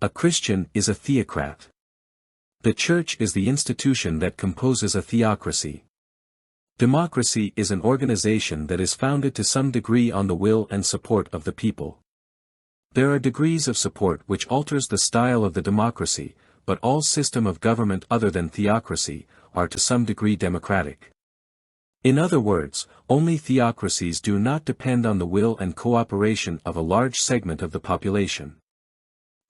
A Christian is a theocrat. The Church is the institution that composes a theocracy. Democracy is an organization that is founded to some degree on the will and support of the people. There are degrees of support which alters the style of the democracy, but all system of government other than theocracy are to some degree democratic. In other words, only theocracies do not depend on the will and cooperation of a large segment of the population.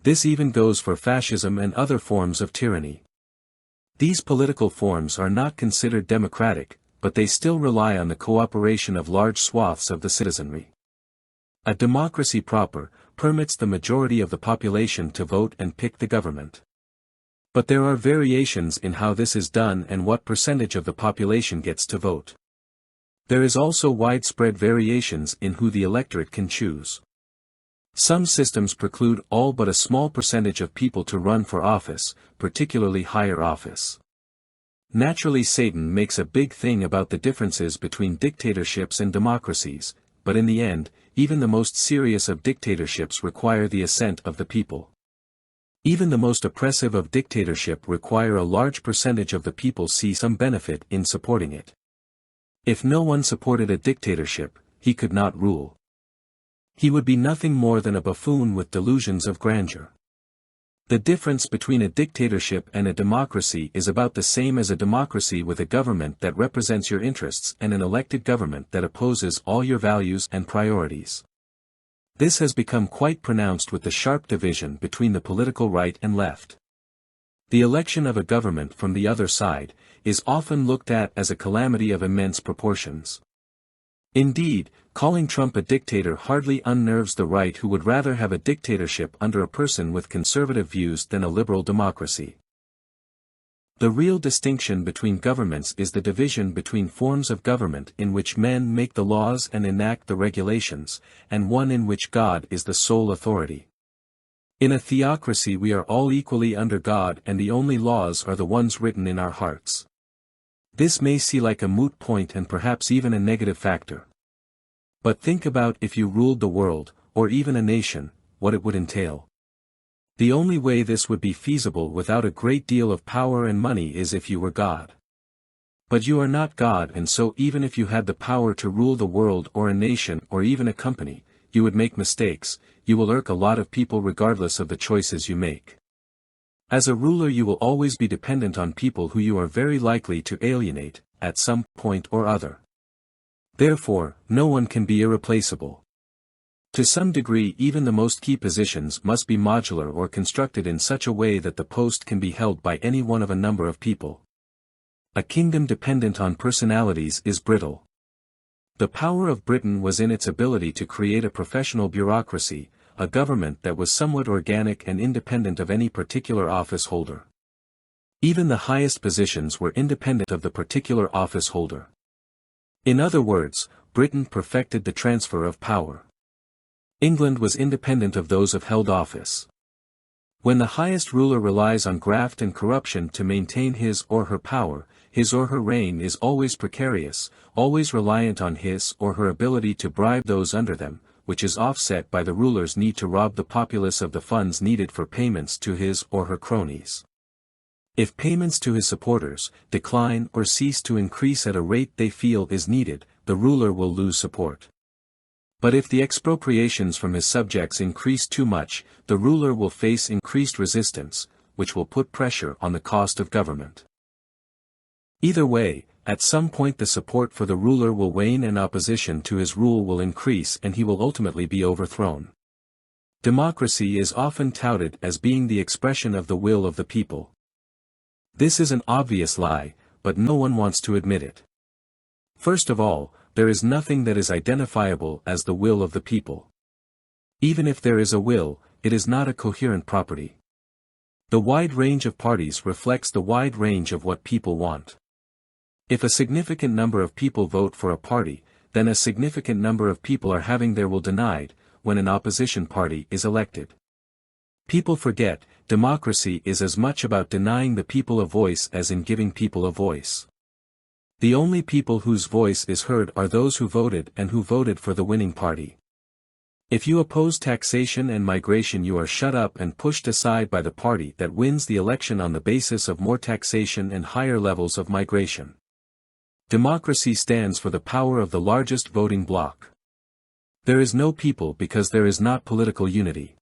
This even goes for fascism and other forms of tyranny. These political forms are not considered democratic, but they still rely on the cooperation of large swaths of the citizenry. A democracy proper permits the majority of the population to vote and pick the government. But there are variations in how this is done and what percentage of the population gets to vote. There is also widespread variations in who the electorate can choose. Some systems preclude all but a small percentage of people to run for office, particularly higher office. Naturally, Satan makes a big thing about the differences between dictatorships and democracies, but in the end, even the most serious of dictatorships require the assent of the people. Even the most oppressive of dictatorship require a large percentage of the people see some benefit in supporting it. If no one supported a dictatorship, he could not rule. He would be nothing more than a buffoon with delusions of grandeur. The difference between a dictatorship and a democracy is about the same as a democracy with a government that represents your interests and an elected government that opposes all your values and priorities. This has become quite pronounced with the sharp division between the political right and left. The election of a government from the other side is often looked at as a calamity of immense proportions. Indeed, calling Trump a dictator hardly unnerves the right, who would rather have a dictatorship under a person with conservative views than a liberal democracy. The real distinction between governments is the division between forms of government in which men make the laws and enact the regulations, and one in which God is the sole authority. In a theocracy we are all equally under God, and the only laws are the ones written in our hearts. This may seem like a moot point and perhaps even a negative factor. But think about if you ruled the world, or even a nation, what it would entail. The only way this would be feasible without a great deal of power and money is if you were God. But you are not God, and so even if you had the power to rule the world or a nation or even a company, you would make mistakes. You will irk a lot of people regardless of the choices you make. As a ruler you will always be dependent on people who you are very likely to alienate, at some point or other. Therefore, no one can be irreplaceable. To some degree even the most key positions must be modular or constructed in such a way that the post can be held by any one of a number of people. A kingdom dependent on personalities is brittle. The power of Britain was in its ability to create a professional bureaucracy, a government that was somewhat organic and independent of any particular office holder. Even the highest positions were independent of the particular office holder. In other words, Britain perfected the transfer of power. England was independent of those of held office. When the highest ruler relies on graft and corruption to maintain his or her power, his or her reign is always precarious, always reliant on his or her ability to bribe those under them, which is offset by the ruler's need to rob the populace of the funds needed for payments to his or her cronies. If payments to his supporters decline or cease to increase at a rate they feel is needed, the ruler will lose support. But if the expropriations from his subjects increase too much, the ruler will face increased resistance, which will put pressure on the cost of government. Either way, at some point the support for the ruler will wane and opposition to his rule will increase and he will ultimately be overthrown. Democracy is often touted as being the expression of the will of the people. This is an obvious lie, but no one wants to admit it. First of all, there is nothing that is identifiable as the will of the people. Even if there is a will, it is not a coherent property. The wide range of parties reflects the wide range of what people want. If a significant number of people vote for a party, then a significant number of people are having their will denied, when an opposition party is elected. People forget, democracy is as much about denying the people a voice as in giving people a voice. The only people whose voice is heard are those who voted and who voted for the winning party. If you oppose taxation and migration, you are shut up and pushed aside by the party that wins the election on the basis of more taxation and higher levels of migration. Democracy stands for the power of the largest voting bloc. There is no people because there is not political unity.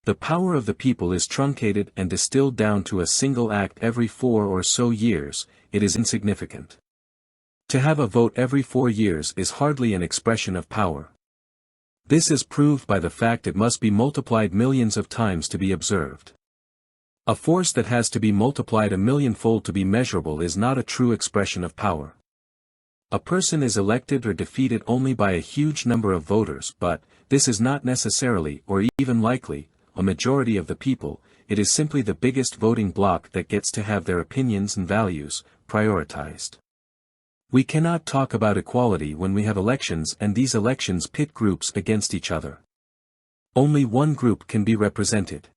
The power of the people is truncated and distilled down to a single act every 4 or so years. It is insignificant. To have a vote every 4 years is hardly an expression of power. This is proved by the fact it must be multiplied millions of times to be observed. A force that has to be multiplied a millionfold to be measurable is not a true expression of power. A person is elected or defeated only by a huge number of voters, but this is not necessarily, or even likely, a majority of the people. It is simply the biggest voting bloc that gets to have their opinions and values prioritized. We cannot talk about equality when we have elections and these elections pit groups against each other. Only one group can be represented.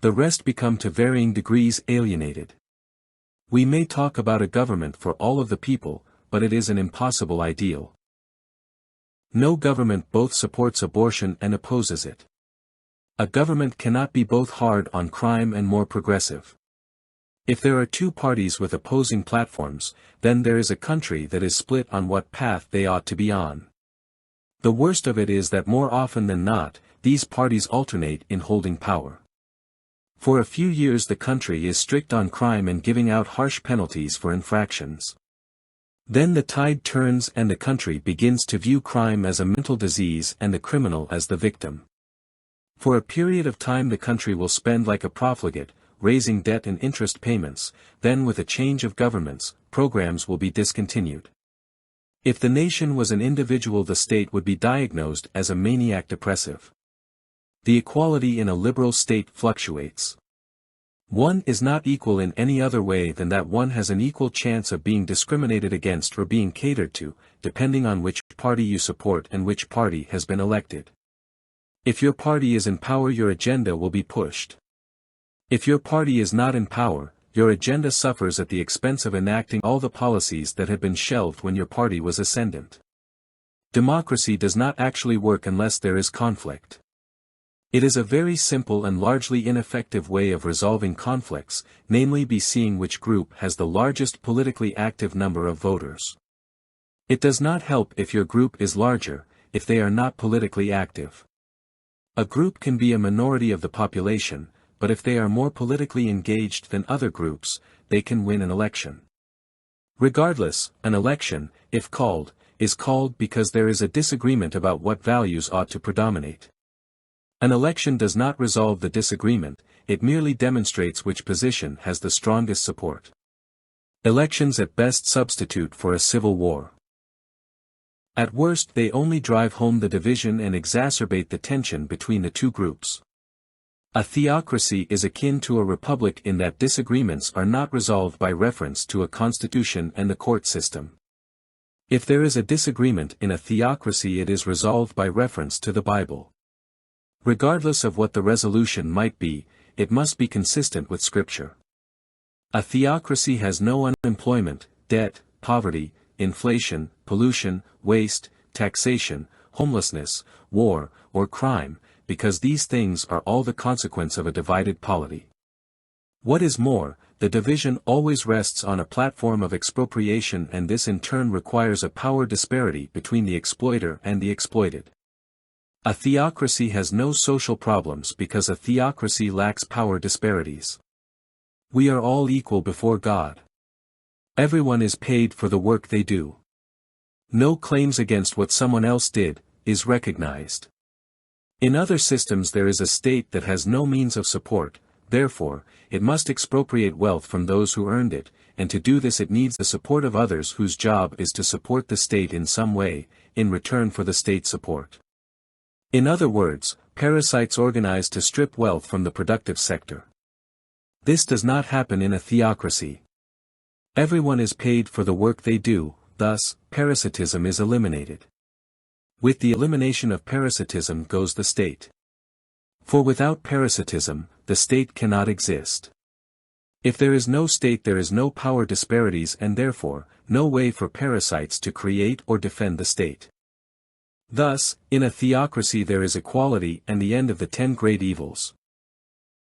The rest become to varying degrees alienated. We may talk about a government for all of the people, but it is an impossible ideal. No government both supports abortion and opposes it. A government cannot be both hard on crime and more progressive. If there are two parties with opposing platforms, then there is a country that is split on what path they ought to be on. The worst of it is that more often than not, these parties alternate in holding power. For a few years the country is strict on crime and giving out harsh penalties for infractions. Then the tide turns and the country begins to view crime as a mental disease and the criminal as the victim. For a period of time the country will spend like a profligate, raising debt and interest payments. Then with a change of governments, programs will be discontinued. If the nation was an individual, the state would be diagnosed as a maniac depressive. The equality in a liberal state fluctuates. One is not equal in any other way than that one has an equal chance of being discriminated against or being catered to, depending on which party you support and which party has been elected. If your party is in power, your agenda will be pushed. If your party is not in power, your agenda suffers at the expense of enacting all the policies that had been shelved when your party was ascendant. Democracy does not actually work unless there is conflict. It is a very simple and largely ineffective way of resolving conflicts, namely by seeing which group has the largest politically active number of voters. It does not help if your group is larger, if they are not politically active. A group can be a minority of the population, but if they are more politically engaged than other groups, they can win an election. Regardless, an election, if called, is called because there is a disagreement about what values ought to predominate. An election does not resolve the disagreement, it merely demonstrates which position has the strongest support. Elections at best substitute for a civil war. At worst they only drive home the division and exacerbate the tension between the two groups. A theocracy is akin to a republic in that disagreements are not resolved by reference to a constitution and the court system. If there is a disagreement in a theocracy, it is resolved by reference to the Bible. Regardless of what the resolution might be, it must be consistent with Scripture. A theocracy has no unemployment, debt, poverty, inflation, pollution, waste, taxation, homelessness, war, or crime, because these things are all the consequence of a divided polity. What is more, the division always rests on a platform of expropriation, and this in turn requires a power disparity between the exploiter and the exploited. A theocracy has no social problems because a theocracy lacks power disparities. We are all equal before God. Everyone is paid for the work they do. No claims against what someone else did is recognized. In other systems there is a state that has no means of support, therefore, it must expropriate wealth from those who earned it, and to do this it needs the support of others whose job is to support the state in some way, in return for the state support. In other words, parasites organize to strip wealth from the productive sector. This does not happen in a theocracy. Everyone is paid for the work they do, thus, parasitism is eliminated. With the elimination of parasitism goes the state. For without parasitism, the state cannot exist. If there is no state, there is no power disparities and therefore, no way for parasites to create or defend the state. Thus, in a theocracy there is equality and the end of the 10 great evils.